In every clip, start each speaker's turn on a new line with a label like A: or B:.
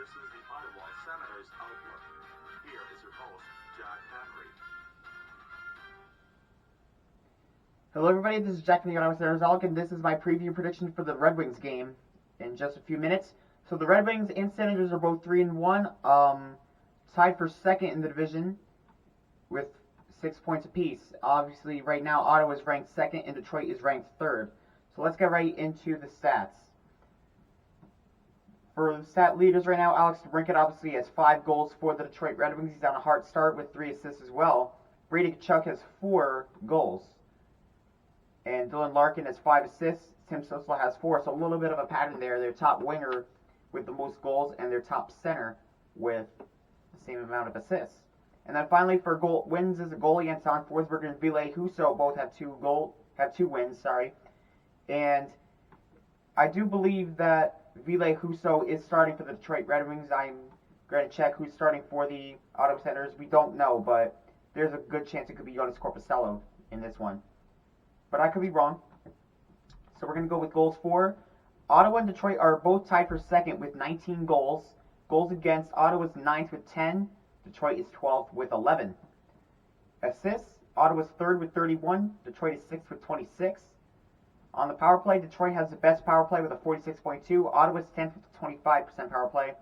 A: This is the Ottawa Senators Outlook. Here is your host, Jack Henry.
B: Hello everybody, this is Jack from the Ottawa Senators Outlook, and this is my preview prediction for the Red Wings game in just a few minutes. So the Red Wings and Senators are both 3-1, tied for second in the division with 6 points apiece. Obviously, right now, Ottawa is ranked second and Detroit is ranked third. So let's get right into the stats. For the stat leaders right now, Alex DeBrincat obviously has 5 goals for the Detroit Red Wings. He's on a hard start with 3 assists as well. Brady Tkachuk has 4 goals. And Dylan Larkin has 5 assists. Tim Stützle has 4. So a little bit of a pattern there. Their top winger with the most goals and their top center with the same amount of assists. And then finally for wins as a goalie, Anton Forsberg and Ville Husso both have 2 wins. And I do believe that Ville Husso is starting for the Detroit Red Wings. I'm going to check who's starting for the Ottawa Senators. We don't know, but there's a good chance it could be Jonas Korpisalo in this one. But I could be wrong. So we're going to go with goals for. Ottawa and Detroit are both tied for second with 19 goals. Goals against, Ottawa's 9th with 10. Detroit is 12th with 11. Assists, Ottawa's 3rd with 31. Detroit is 6th with 26. On the power play, Detroit has the best power play with a 46.2. Ottawa's 10th with a 25% power play.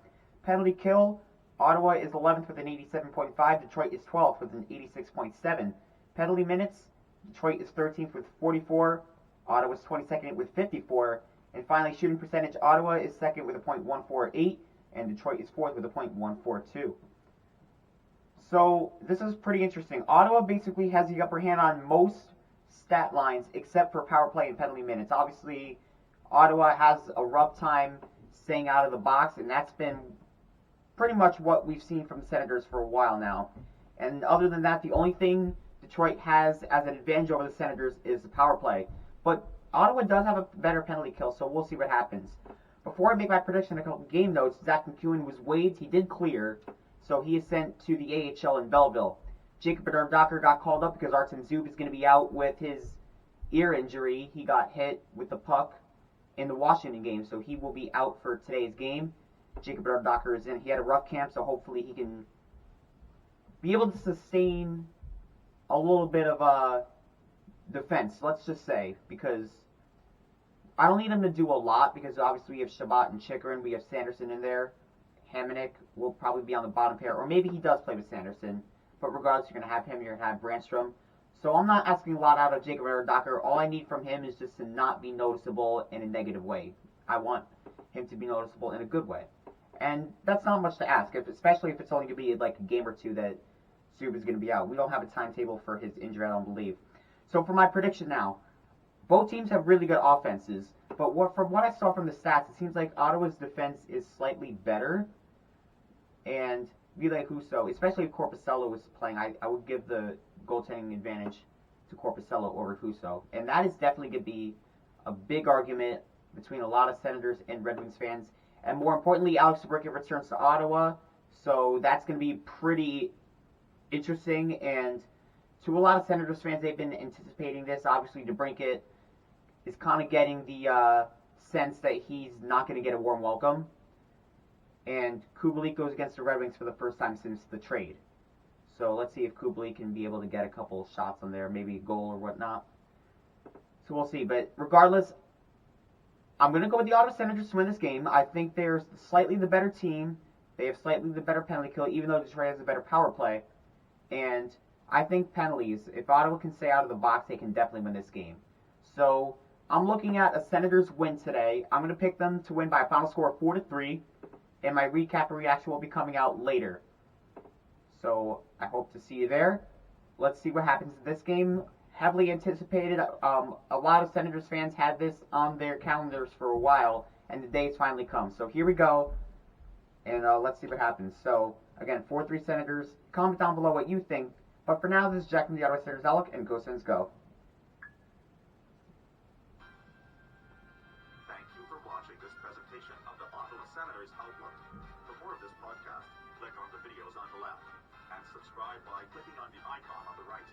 B: Penalty kill, Ottawa is 11th with an 87.5. Detroit is 12th with an 86.7. Penalty minutes, Detroit is 13th with 44. Ottawa's 22nd with 54. And finally, shooting percentage, Ottawa is 2nd with a .148. And Detroit is 4th with a .142. So this is pretty interesting. Ottawa basically has the upper hand on most stat lines except for power play and penalty minutes. Obviously, Ottawa has a rough time staying out of the box, and that's been pretty much what we've seen from the Senators for a while now. And other than that, the only thing Detroit has as an advantage over the Senators is the power play. But Ottawa does have a better penalty kill, so we'll see what happens. Before I make my prediction, a couple game notes. Zach McEwen was waived. He did clear, so he is sent to the AHL in Belleville. Jacob Bernard-Docker got called up because Artem Zub is going to be out with his ear injury. He got hit with the puck in the Washington game, so he will be out for today's game. Jacob Bernard-Docker is in. He had a rough camp, so hopefully he can be able to sustain a little bit of a defense, let's just say, because I don't need him to do a lot because obviously we have Shabbat and Chikrin, we have Sanderson in there. Hamonic will probably be on the bottom pair, or maybe he does play with Sanderson. But regardless, you're going to have him, you're going to have Brandstrom. So I'm not asking a lot out of Jacob Bernard-Docker. All I need from him is just to not be noticeable in a negative way. I want him to be noticeable in a good way. And that's not much to ask, especially if it's only going to be like a game or two that Zub is going to be out. We don't have a timetable for his injury, I don't believe. So for my prediction now, both teams have really good offenses. But from what I saw from the stats, it seems like Ottawa's defense is slightly better. And Ville Husso, especially if Korpisalo was playing, I would give the goaltending advantage to Korpisalo over Husso. And that is definitely going to be a big argument between a lot of Senators and Red Wings fans. And more importantly, Alex DeBrincat returns to Ottawa. So that's going to be pretty interesting. And to a lot of Senators fans, they've been anticipating this. Obviously, DeBrincat is kind of getting the sense that he's not going to get a warm welcome. And Kubalik goes against the Red Wings for the first time since the trade. So let's see if Kubalik can be able to get a couple shots on there, maybe a goal or whatnot. So we'll see. But regardless, I'm going to go with the Ottawa Senators to win this game. I think they're slightly the better team. They have slightly the better penalty kill, even though Detroit has a better power play. And I think penalties, if Ottawa can stay out of the box, they can definitely win this game. So I'm looking at a Senators win today. I'm going to pick them to win by a final score of 4-3. And my recap and reaction will be coming out later. So I hope to see you there. Let's see what happens in this game. Heavily anticipated. A lot of Senators fans had this on their calendars for a while, and the day's finally come. So here we go, and let's see what happens. So again, 4-3 Senators. Comment down below what you think. But for now, this is Jack from the Ottawa Senators Outlook, and go Sens go.
A: Watching this presentation of the Ottawa Senators Outlook. For more of this podcast, click on the videos on the left and subscribe by clicking on the icon on the right.